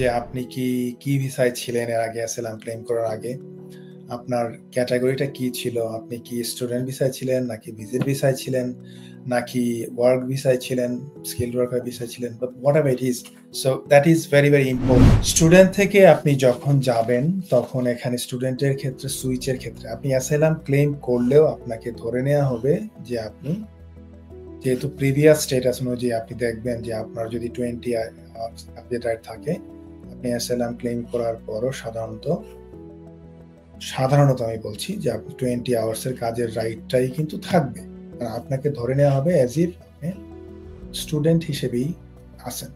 যে আপনি কি ভিসায় ছিলেন এর আগে অ্যাসাইলাম ক্লেম করার আগে? আপনার ক্যাটাগরিটা কি ছিল? আপনি কি স্টুডেন্ট ভিসায় ছিলেন নাকি ভিজিট ভিসায় ছিলেন নাকি ওয়ার্ক ভিসায় ছিলেন, স্কিলড ওয়ার্কার ভিসায় ছিলেন, but whatever it is. So that is very, very important. Student থেকে আপনি যখন যাবেন তখন এখানে স্টুডেন্টের ক্ষেত্রে সুইচের ক্ষেত্রে আপনি অ্যাসাইলাম ক্লেম করলেও আপনাকে ধরে নেওয়া হবে যে আপনি যেহেতু প্রিভিয়াস স্ট্যাটাস অনুযায়ী আপনি দেখবেন যে আপনার যদি 20 আওয়ার্স আপডেট রাইট থাকে, আপনি অ্যাসাইলাম ক্লেম করার পরও সাধারণত আমি বলছি যে আপনি 20 আওয়ার্সের কাজের রাইটটাই কিন্তু থাকবে। কারণ আপনাকে ধরে নেওয়া হবে অ্যাজ ইফ আপনি স্টুডেন্ট হিসেবেই আছেন।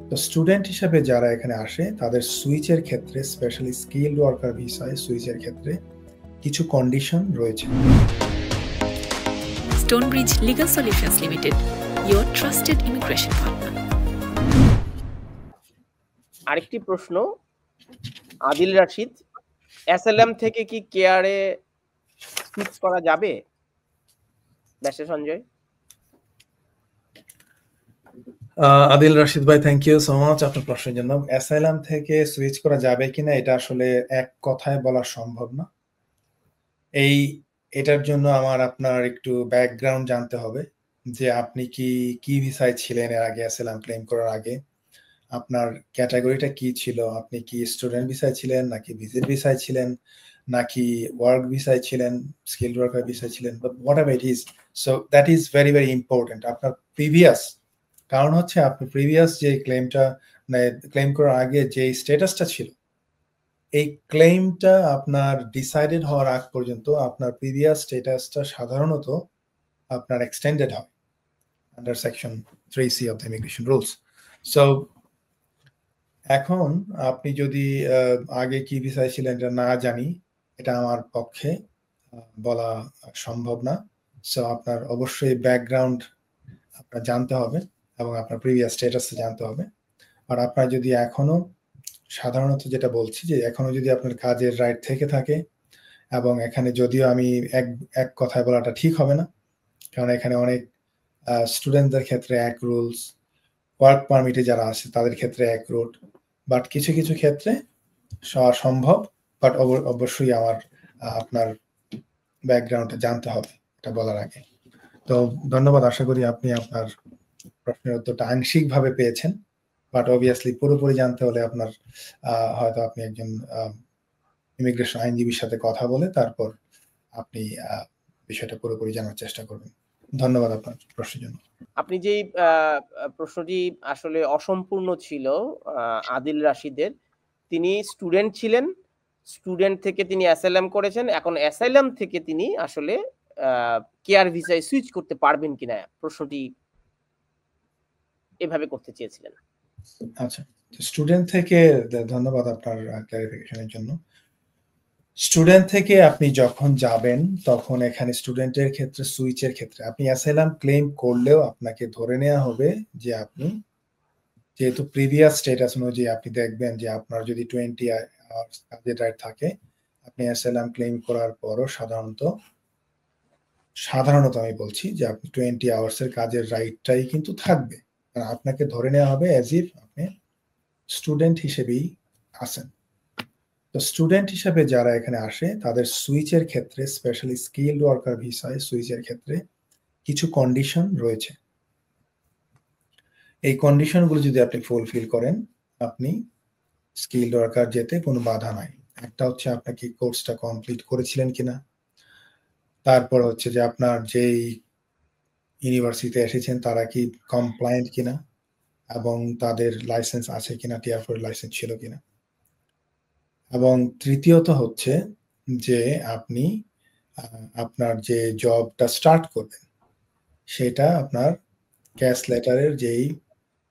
তো স্টুডেন্ট হিসেবে যারা এখানে আসে তাদের সুইচের ক্ষেত্রে, স্পেশালি স্কিলড ওয়ার্কার ভিসায় সুইচের ক্ষেত্রে কিছু কন্ডিশন রয়েছে। Stonebridge Legal Solutions Limited, your trusted immigration partner. আরেকটি প্রশ্ন, আদিল রাশিদ, অ্যাসাইলাম থেকে কি কেয়ারে সুইচ করা যাবে? ব্যাসে সঞ্জয়। আদিল রাশিদ ভাই, থ্যাংক ইউ সো মাচ আপনার প্রশ্নের জন্য। অ্যাসাইলাম থেকে সুইচ করা যাবে কিনা এটা আসলে এক কথায় বলা সম্ভব না। এটার জন্য আপনার একটু ব্যাকগ্রাউন্ড জানতে হবে যে আপনি কি ভিসায় ছিলেন এর আগে অ্যাসাইলাম ক্লেম করার আগে, আপনার ক্যাটাগরিটা কি ছিল, আপনি কি স্টুডেন্ট ভিসায় ছিলেন নাকি ভিজিট ভিসায় ছিলেন নাকি ওয়ার্ক ভিসায় ছিলেন, স্কিলড ওয়ার্কার ভিসায় ছিলেন, but whatever it is. So that is very, very important. আপনার প্রিভিয়াস, কারণ হচ্ছে আপনি প্রিভিয়াস যে ক্লেমটা ক্লেম করার আগে যে স্ট্যাটাসটা ছিল, এই ক্লেমটা আপনার ডিসাইডেড হওয়ার আগ পর্যন্ত আপনার প্রিভিয়াস স্ট্যাটাসটা সাধারণত আপনার এক্সটেন্ডেড হয় under section 3C of the immigration rules. So এখন আপনি যদি আগে কি ভিসায় ছিলেন এটা না জানি, এটা আমার পক্ষে বলা সম্ভব না। সো আপনার অবশ্যই ব্যাকগ্রাউন্ড আপনার জানতে হবে এবং আপনার প্রিভিয়াস স্ট্যাটাসটা জানতে হবে। আর আপনার যদি এখনো, সাধারণত যেটা বলছি যে এখনো যদি আপনার কাজের রাইট থেকে থাকে, এবং এখানে যদিও আমি এক কথায় বলাটা ঠিক হবে না, কারণ এখানে অনেক স্টুডেন্টদের ক্ষেত্রে এক রুলস, ওয়ার্ক পারমিটে যারা আছে তাদের ক্ষেত্রে এক রুট, বাট কিছু কিছু ক্ষেত্রে সম্ভব, বাট অবশ্যই আপনার ব্যাকগ্রাউন্ডটা জানতে হবে এটা বলার আগে। তো ধন্যবাদ, আশা করি আপনি আপনার প্রশ্নের উত্তরটা আংশিকভাবে পেয়েছেন, বাট অবভিয়াসলি পুরোপুরি জানতে হলে আপনার হয়তো আপনি একজন ইমিগ্রেশন আইনজীবীর সাথে কথা বলে তারপর আপনি বিষয়টা পুরোপুরি জানার চেষ্টা করবেন। ধন্যবাদ আপনার প্রশ্নের জন্য। আপনি যেই প্রশ্নটি আসলে অসম্পূর্ণ ছিল আদিল রাশিদের, তিনি স্টুডেন্ট ছিলেন, স্টুডেন্ট থেকে তিনি অ্যাসাইলাম করেছেন, এখন অ্যাসাইলাম থেকে তিনি আসলে কেয়ার ভিসায় সুইচ করতে পারবেন কিনা প্রশ্নটি এভাবে করতে চেয়েছিলেন। আচ্ছা, স্টুডেন্ট থেকে ধন্যবাদ আপনার ক্লারিফিকেশনের জন্য। স্টুডেন্ট থেকে আপনি যখন যাবেন তখন এখানে স্টুডেন্টের ক্ষেত্রে সুইচের ক্ষেত্রে আপনি অ্যাসাইলাম ক্লেম করলেও আপনাকে ধরে নেওয়া হবে যে আপনি যেহেতু প্রিভিয়াস স্ট্যাটাস অনুযায়ী আপনি দেখবেন যে আপনার যদি 20 আওয়ার্স কাজের রাইট থাকে, আপনি অ্যাসাইলাম ক্লেম করার পরও সাধারণত আমি বলছি যে আপনি 20 আওয়ার্সের কাজের রাইটটাই কিন্তু থাকবে। কারণ আপনাকে ধরে নেওয়া হবে অ্যাজ ইফ আপনি স্টুডেন্ট হিসেবেই আছেন। তো স্টুডেন্ট হিসেবে যারা এখানে আসে তাদের সুইচের ক্ষেত্রে, স্পেশালি স্কিলড ওয়ার্কার ভিসায় সুইচের ক্ষেত্রে কিছু কন্ডিশন রয়েছে। এই কন্ডিশনগুলো যদি আপনি ফুলফিল করেন, আপনি স্কিলড ওয়ার্কার যেতে কোনো বাধা নাই। একটা হচ্ছে আপনাকে কোর্সটা কমপ্লিট করেছিলেন কিনা, তারপর হচ্ছে যে আপনার যেই ইউনিভার্সিটিতে এসেছেন তারা কি কমপ্লায়েন্ট কিনা এবং তাদের লাইসেন্স আছে কিনা, টিয়ার 4 লাইসেন্স ছিল কিনা, এবং তৃতীয়ত হচ্ছে যে আপনি আপনার যে জবটা স্টার্ট করবেন সেটা আপনার ক্যাশ লেটারের যেই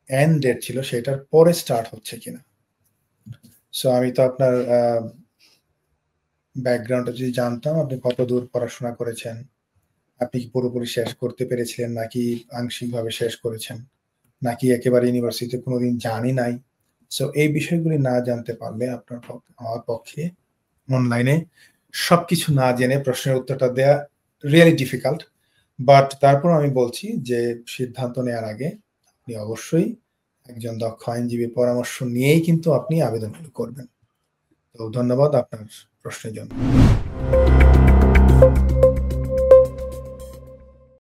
এন্ড ডেট ছিল সেটার পরে স্টার্ট হচ্ছে কিনা। সো আমি তো আপনার ব্যাকগ্রাউন্ডটা যদি জানতাম, আপনি কত দূর পড়াশোনা করেছেন, আপনি কি পুরোপুরি শেষ করতে পেরেছিলেন নাকি আংশিকভাবে শেষ করেছেন, নাকি একেবারে ইউনিভার্সিটিতে কোনোদিন জানি নাই। সো এই বিষয়গুলি না জানতে পারলে আমার পক্ষে অনলাইনে সবকিছু না জেনে প্রশ্নের উত্তরটা দেওয়া রিয়েলি ডিফিকাল্ট। বাট তারপর আমি বলছি যে সিদ্ধান্ত নেওয়ার আগে আপনি অবশ্যই একজন দক্ষ আইনজীবীর পরামর্শ নিয়েই কিন্তু আপনি আবেদন করবেন। তো ধন্যবাদ আপনার প্রশ্নের জন্য।